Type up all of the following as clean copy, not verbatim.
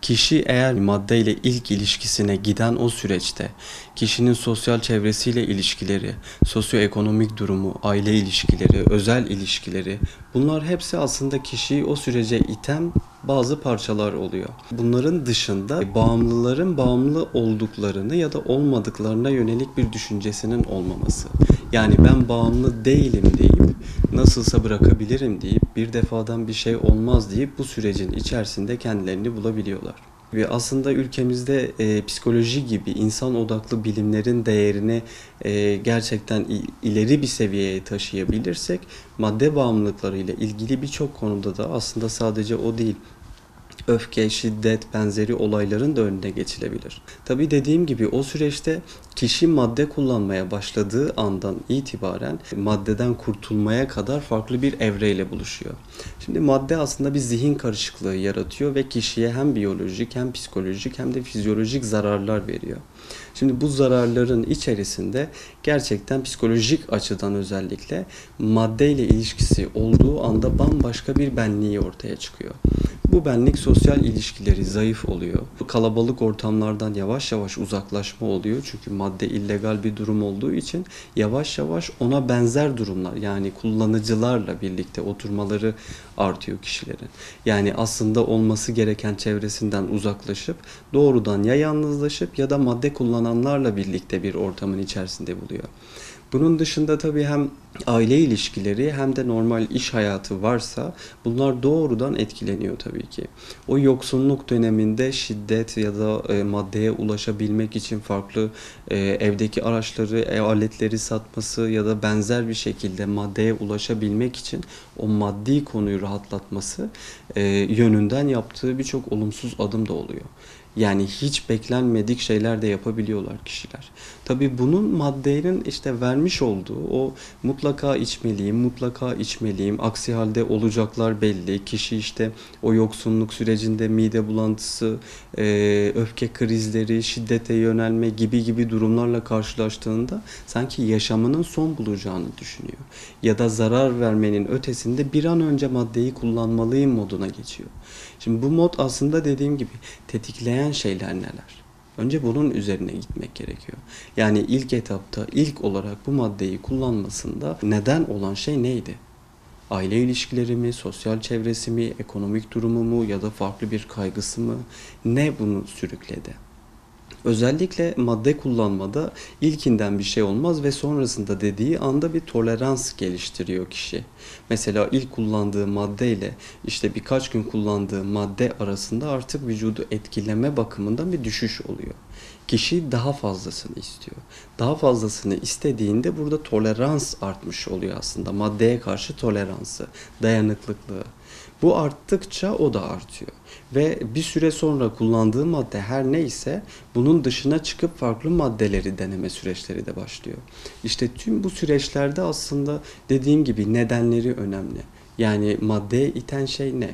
Kişi eğer maddeyle ilk ilişkisine giden o süreçte kişinin sosyal çevresiyle ilişkileri, sosyoekonomik durumu, aile ilişkileri, özel ilişkileri bunlar hepsi aslında kişiyi o sürece iten bazı parçalar oluyor. Bunların dışında bağımlıların bağımlı olduklarını ya da olmadıklarına yönelik bir düşüncesinin olmaması. Yani ben bağımlı değilim deyip nasılsa bırakabilirim deyip bir defadan bir şey olmaz deyip bu sürecin içerisinde kendilerini bulabiliyorlar. Ve aslında ülkemizde psikoloji gibi insan odaklı bilimlerin değerini gerçekten ileri bir seviyeye taşıyabilirsek madde bağımlılıkları ile ilgili birçok konuda da aslında sadece o değil, öfke, şiddet benzeri olayların da önüne geçilebilir. Tabii dediğim gibi o süreçte kişi madde kullanmaya başladığı andan itibaren maddeden kurtulmaya kadar farklı bir evreyle buluşuyor. Şimdi madde aslında bir zihin karışıklığı yaratıyor ve kişiye hem biyolojik hem psikolojik hem de fizyolojik zararlar veriyor. Şimdi bu zararların içerisinde gerçekten psikolojik açıdan özellikle maddeyle ilişkisi olduğu anda bambaşka bir benliği ortaya çıkıyor. Bu benlik sosyal ilişkileri zayıf oluyor. Kalabalık ortamlardan yavaş yavaş uzaklaşma oluyor. Çünkü madde illegal bir durum olduğu için yavaş yavaş ona benzer durumlar yani kullanıcılarla birlikte oturmaları artıyor kişilerin. Yani aslında olması gereken çevresinden uzaklaşıp doğrudan ya yalnızlaşıp ya da madde kullananlarla birlikte bir ortamın içerisinde buluyor. Bunun dışında tabii hem aile ilişkileri hem de normal iş hayatı varsa bunlar doğrudan etkileniyor tabii ki. O yoksunluk döneminde şiddet ya da maddeye ulaşabilmek için farklı evdeki araçları, aletleri satması ya da benzer bir şekilde maddeye ulaşabilmek için o maddi konuyu rahatlatması yönünden yaptığı birçok olumsuz adım da oluyor. Yani hiç beklenmedik şeyler de yapabiliyorlar kişiler. Tabii bunun maddenin işte vermiş olduğu o mutlaka içmeliyim, mutlaka içmeliyim, aksi halde olacaklar belli. Kişi işte o yoksunluk sürecinde mide bulantısı, öfke krizleri, şiddete yönelme gibi durumlarla karşılaştığında sanki yaşamının son bulacağını düşünüyor. Ya da zarar vermenin ötesinde bir an önce maddeyi kullanmalıyım moduna geçiyor. Şimdi bu mod aslında dediğim gibi tetikleyen şeyler neler? Önce bunun üzerine gitmek gerekiyor. Yani ilk etapta ilk olarak bu maddeyi kullanmasında neden olan şey neydi? Aile ilişkileri mi, sosyal çevresi mi, ekonomik durumu mu ya da farklı bir kaygısı mı? Ne bunu sürükledi? Özellikle madde kullanmada ilkinden bir şey olmaz ve sonrasında dediği anda bir tolerans geliştiriyor kişi. Mesela ilk kullandığı madde ile işte birkaç gün kullandığı madde arasında artık vücudu etkileme bakımından bir düşüş oluyor. Kişi daha fazlasını istiyor. Daha fazlasını istediğinde burada tolerans artmış oluyor aslında. Maddeye karşı toleransı, dayanıklılığı. Bu arttıkça o da artıyor. Ve bir süre sonra kullandığı madde her neyse bunun dışına çıkıp farklı maddeleri deneme süreçleri de başlıyor. İşte tüm bu süreçlerde aslında dediğim gibi nedenleri önemli. Yani maddeye iten şey ne?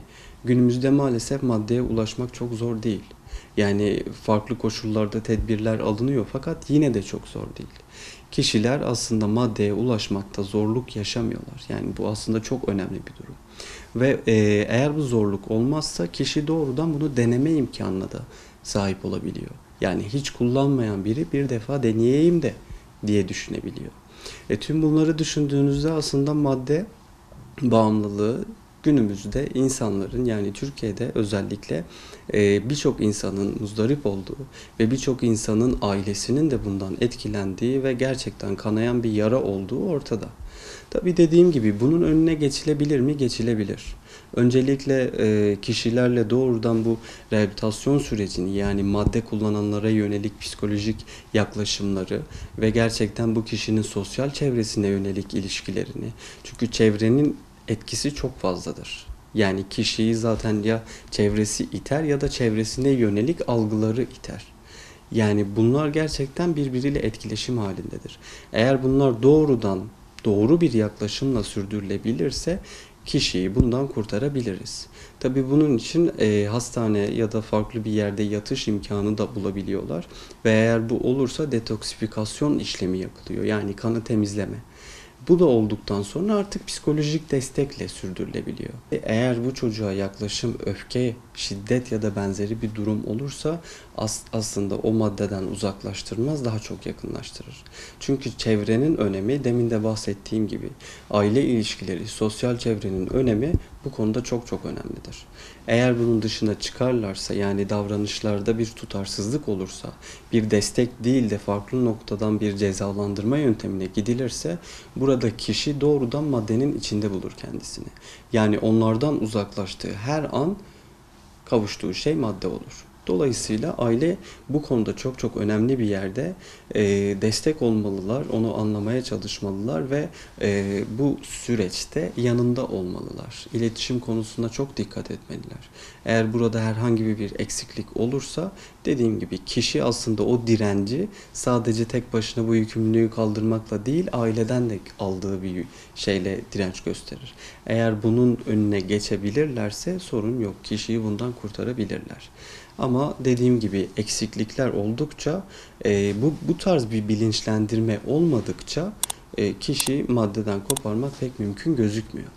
Günümüzde maalesef maddeye ulaşmak çok zor değil. Yani farklı koşullarda tedbirler alınıyor fakat yine de çok zor değil. Kişiler aslında maddeye ulaşmakta zorluk yaşamıyorlar. Yani bu aslında çok önemli bir durum. Ve eğer bu zorluk olmazsa kişi doğrudan bunu deneme imkanına da sahip olabiliyor. Yani hiç kullanmayan biri bir defa deneyeyim de diye düşünebiliyor. Tüm bunları düşündüğünüzde aslında madde bağımlılığı günümüzde insanların yani Türkiye'de özellikle birçok insanın muzdarip olduğu ve birçok insanın ailesinin de bundan etkilendiği ve gerçekten kanayan bir yara olduğu ortada. Tabii dediğim gibi bunun önüne geçilebilir mi? Geçilebilir. Öncelikle kişilerle doğrudan bu rehabilitasyon sürecini yani madde kullananlara yönelik psikolojik yaklaşımları ve gerçekten bu kişinin sosyal çevresine yönelik ilişkilerini çünkü çevrenin etkisi çok fazladır. Yani kişiyi zaten ya çevresi iter ya da çevresine yönelik algıları iter. Yani bunlar gerçekten birbiriyle etkileşim halindedir. Eğer bunlar doğrudan doğru bir yaklaşımla sürdürülebilirse kişiyi bundan kurtarabiliriz. Tabii bunun için hastane ya da farklı bir yerde yatış imkanı da bulabiliyorlar. Ve eğer bu olursa detoksifikasyon işlemi yapılıyor. Yani kanı temizleme. Bu da olduktan sonra artık psikolojik destekle sürdürülebiliyor. Eğer bu çocuğa yaklaşım öfke, şiddet ya da benzeri bir durum olursa aslında o maddeden uzaklaştırmaz, daha çok yakınlaştırır. Çünkü çevrenin önemi, demin de bahsettiğim gibi, aile ilişkileri, sosyal çevrenin önemi bu konuda çok çok önemlidir. Eğer bunun dışına çıkarlarsa, yani davranışlarda bir tutarsızlık olursa, bir destek değil de farklı noktadan bir cezalandırma yöntemine gidilirse, burada kişi doğrudan maddenin içinde bulur kendisini. Yani onlardan uzaklaştığı her an kavuştuğu şey madde olur. Dolayısıyla aile bu konuda çok çok önemli bir yerde, destek olmalılar, onu anlamaya çalışmalılar ve bu süreçte yanında olmalılar. İletişim konusunda çok dikkat etmeliler. Eğer burada herhangi bir eksiklik olursa, dediğim gibi kişi aslında o direnci sadece tek başına bu yükümlülüğü kaldırmakla değil, aileden de aldığı bir şeyle direnç gösterir. Eğer bunun önüne geçebilirlerse sorun yok. Kişiyi bundan kurtarabilirler. Ama dediğim gibi eksiklikler oldukça, bu tarz bir bilinçlendirme olmadıkça kişi maddeden koparmak pek mümkün gözükmüyor.